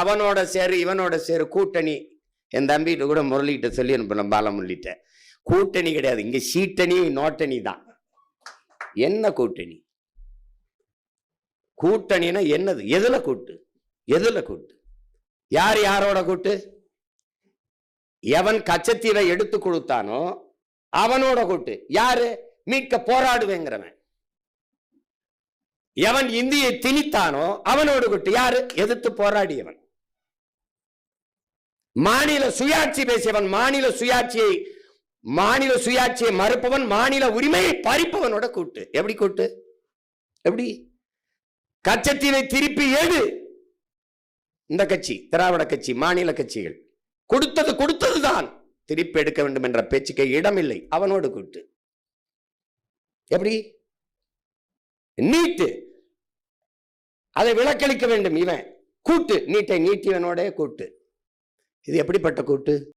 அவனோட சேரு இவனோட சேரு கூட்டணி. என் தம்பிகிட்ட கூட முரளிகிட்ட சொல்லி அனுப்பணும், பாலமுரளிட்ட. கூட்டணி கிடையாது, இங்க சீட்டணி நோட்டணி தான். என்ன கூட்டணி? கூட்டணினா என்னது? எதுல கூட்டு? எதுல கூட்டு? யார் யாரோட கூட்டு? எவன் கச்சத்தீவை எடுத்து கொடுத்தானோ அவனோட கூட்டு. யாரு? மீட்க போராடுவேங்கிறவன். எவன் இந்தியை திணித்தானோ அவனோடு கூட்டு. யாரு? எதிர்த்து போராடியவன். மாநில சுயாட்சி பேசியவன், மாநில சுயாட்சியை மறுப்பவன், மாநில உரிமையை பறிப்பவனோட கூட்டு. எப்படி கூட்டு? எப்படி? கச்சத்தீவை திருப்பி ஏடு இந்த கட்சி, திராவிட கட்சி, மாநில கட்சிகள் கொடுத்ததுதான். திருப்பி எடுக்க வேண்டும் என்ற பேச்சுக்கு இடமில்லை. அவனோடு கூட்டு. எப்படி? நீட்டு அதை விலக்களிக்க வேண்டும் இவன் கூட்டு. நீட்டை நீட்டியவனோட கூட்டு. இது எப்படிப்பட்ட கூட்டு?